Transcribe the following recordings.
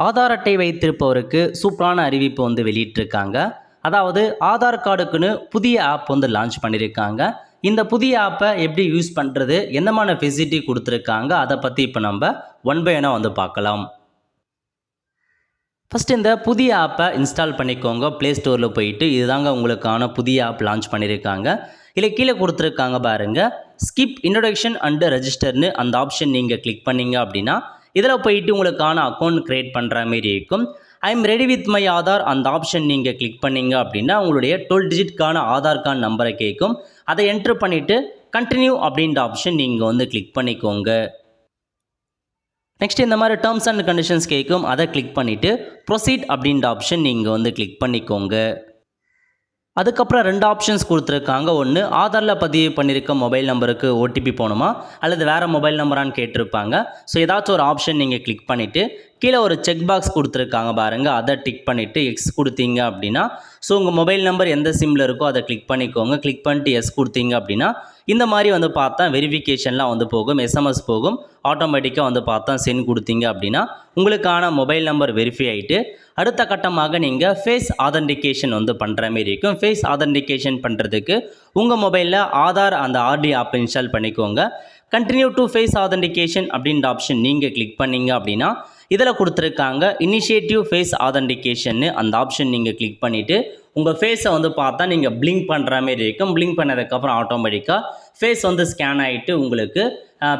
ஆதார் அட்டை வைத்திருப்பவருக்கு சூப்பரான அறிவிப்பு வந்து வெளியிட்டிருக்காங்க. அதாவது ஆதார் கார்டுக்குன்னு புதிய ஆப் வந்து லான்ச் பண்ணியிருக்காங்க. இந்த புதிய ஆப்பை எப்படி யூஸ் பண்ணுறது, என்னமான ஃபெசிலிட்டி கொடுத்துருக்காங்க, அதை பற்றி இப்போ நம்ம ஒன் பை ஒன்னாக வந்து பார்க்கலாம். ஃபஸ்ட் இந்த புதிய ஆப்பை இன்ஸ்டால் பண்ணிக்கோங்க. ப்ளே ஸ்டோரில் போயிட்டு இதுதாங்க உங்களுக்கான புதிய ஆப் லான்ச் பண்ணியிருக்காங்க. இல்லை கீழே கொடுத்துருக்காங்க பாருங்கள், ஸ்கிப் இன்ட்ரொடக்ஷன் அண்ட் ரெஜிஸ்டர்னு அந்த ஆப்ஷன் நீங்கள் கிளிக் பண்ணீங்க அப்படின்னா இதில் போயிட்டு உங்களுக்கான அக்கௌண்ட் க்ரியேட் பண்ணுற மாதிரி இருக்கும். I am ready with my Aadhaar அந்த ஆப்ஷன் நீங்கள் கிளிக் பண்ணீங்க அப்படின்னா உங்களுடைய 12 டிஜிட்கான ஆதார் கார்டு நம்பரை கேட்கும். அதை என்ட்ரு பண்ணிவிட்டு கண்டினியூ அப்படின்ற ஆப்ஷன் நீங்கள் வந்து கிளிக் பண்ணிக்கோங்க. நெக்ஸ்ட் இந்த மாதிரி டேர்ம்ஸ் அண்ட் கண்டிஷன்ஸ் கேட்கும். அதை கிளிக் பண்ணிவிட்டு ப்ரொசீட் அப்படின்ற ஆப்ஷன் நீங்கள் வந்து கிளிக் பண்ணிக்கோங்க. அதுக்கப்புறம் 2 ஆப்ஷன்ஸ் கொடுத்துருக்காங்க. ஒன்று ஆதாரில் பதிவு பண்ணியிருக்க மொபைல் நம்பருக்கு ஓடிபி போகணுமா அல்லது வேறு மொபைல் நம்பரான்னு கேட்டிருப்பாங்க. ஸோ ஏதாச்சும் ஒரு ஆப்ஷன் நீங்கள் கிளிக் பண்ணிவிட்டு கீழே ஒரு செக் பாக்ஸ் கொடுத்துருக்காங்க பாருங்கள், அதை டிக் பண்ணிவிட்டு எக்ஸ் கொடுத்தீங்க அப்படின்னா ஸோ உங்கள் மொபைல் நம்பர் எந்த சிம்மில் இருக்கோ அதை கிளிக் பண்ணிக்கோங்க. கிளிக் பண்ணிட்டு எஸ் கொடுத்தீங்க அப்படின்னா இந்த மாதிரி வந்து பார்த்தா வெரிஃபிகேஷன்லாம் வந்து போகும், எஸ்எம்எஸ் போகும். ஆட்டோமேட்டிக்காக வந்து பார்த்தா சென்ட் கொடுத்தீங்க அப்படின்னா உங்களுக்கான மொபைல் நம்பர் வெரிஃபை ஆகிட்டு அடுத்த கட்டமாக நீங்கள் ஃபேஸ் ஆதென்டிகேஷன் வந்து பண்ணுற மாரி இருக்கும். ஃபேஸ் ஆதென்டிகேஷன் பண்ணுறதுக்கு உங்கள் மொபைலில் ஆதார் அந்த ஆர்டி ஆப் இன்ஸ்டால் பண்ணிக்கோங்க. கண்டினியூ டு ஃபேஸ் ஆதென்டிகேஷன் அப்படின்ற ஆப்ஷன் நீங்கள் கிளிக் பண்ணீங்க அப்படின்னா இதில் கொடுத்துருக்காங்க இனிஷியேட்டிவ் ஃபேஸ் ஆதென்டிகேஷன்னு அந்த ஆப்ஷன் நீங்கள் கிளிக் பண்ணிவிட்டு உங்கள் ஃபேஸை வந்து பார்த்தா நீங்கள் பிளிங்க் பண்ணுற மாதிரி இருக்கும். பிளிங்க் பண்ணதுக்கப்புறம் ஆட்டோமேட்டிக்காக ஃபேஸ் வந்து ஸ்கேன் ஆகிட்டு உங்களுக்கு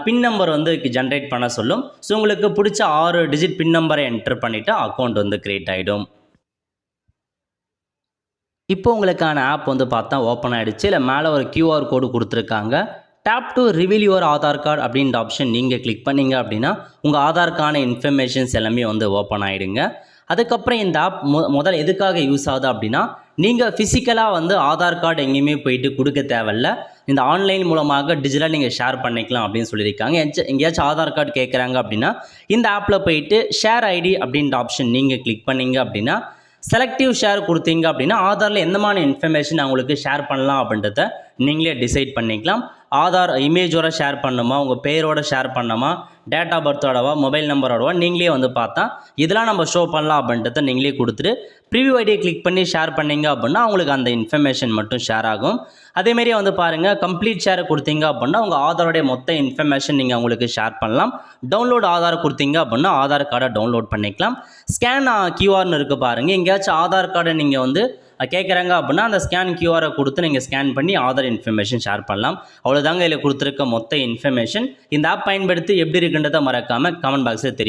பின் நம்பர் வந்து ஜென்ரேட் பண்ண சொல்லும். ஸோ உங்களுக்கு பிடிச்ச 6 டிஜிட் பின் நம்பரை என்டர் பண்ணிவிட்டு அக்கௌண்ட் வந்து க்ரியேட் ஆகிடும். இப்போ உங்களுக்கான ஆப் வந்து பார்த்தா ஓப்பன் ஆகிடுச்சு. இல்லை மேலே ஒரு QR கோடு கொடுத்துருக்காங்க. Tape to reveal your Aadhaar card அப்படின்ற ஆப்ஷன் நீங்கள் கிளிக் பண்ணீங்க அப்படின்னா உங்கள் ஆதாருக்கான இன்ஃபர்மேஷன்ஸ் எல்லாமே வந்து ஓப்பன் ஆகிடுங்க. அதுக்கப்புறம் இந்த ஆப் முதல்ல எதுக்காக யூஸ் ஆகுது அப்படின்னா நீங்கள் ஃபிசிக்கலாக வந்து ஆதார் கார்டு எங்கேயுமே போயிட்டு கொடுக்க தேவையில்ல, இந்த ஆன்லைன் மூலமாக டிஜிட்டலாக நீங்கள் ஷேர் பண்ணிக்கலாம் அப்படின்னு சொல்லியிருக்காங்க. எங்கேயாச்சும் ஆதார் கார்டு கேட்குறாங்க அப்படின்னா இந்த ஆப்பில் போயிட்டு ஷேர் ஐடி அப்படின்ற ஆப்ஷன் நீங்கள் கிளிக் பண்ணீங்க அப்படின்னா செலக்டிவ் ஷேர் கொடுத்தீங்க அப்படின்னா ஆதாரில் எந்தமான இன்ஃபர்மேஷன் அவங்களுக்கு ஷேர் பண்ணலாம் அப்படின்றத நீங்களே டிசைட் பண்ணிக்கலாம். ஆதார் இமேஜோட ஷேர் பண்ணுமா, உங்கள் பேரோட ஷேர் பண்ணுமா, டேட் ஆஃப் பர்த்தோடவா, மொபைல் நம்பரோடவா நீங்களே வந்து பார்த்தா இதெல்லாம் நம்ம ஷோ பண்ணலாம் அப்படின்றத நீங்களே கொடுத்துட்டு ப்ரிவியூ ஐடியை கிளிக் பண்ணி ஷேர் பண்ணிங்க அப்படின்னா அவங்களுக்கு அந்த இன்ஃபர்மேஷன் மட்டும் ஷேர் ஆகும். அதேமாரி வந்து பாருங்கள், கம்ப்ளீட் ஷேர் கொடுத்தீங்க அப்படின்னா உங்கள் ஆதாரோடைய மொத்த இன்ஃபர்மேஷன் நீங்கள் அவங்களுக்கு ஷேர் பண்ணலாம். டவுன்லோட் ஆதார் கொடுத்தீங்க அப்படின்னா ஆதார் கார்டை டவுன்லோட் பண்ணிக்கலாம். ஸ்கேன் கியூஆர்னு இருக்குது பாருங்கள், எங்கேயாச்சும் ஆதார் கார்டை நீங்கள் வந்து கேட்குறாங்க அப்படின்னா அந்த ஸ்கேன் கியூஆரை கொடுத்து நீங்கள் ஸ்கேன் பண்ணி ஆதார் இன்ஃபர்மேஷன் ஷேர் பண்ணலாம். அவ்வளோதாங்க இதில் கொடுத்துருக்க மொத்த இன்ஃபர்மேஷன். இந்த ஆப் பயன்படுத்தி எப்படி இருக்குன்றதை மறக்காமல் கமெண்ட் பாக்ஸில் தெரியும்.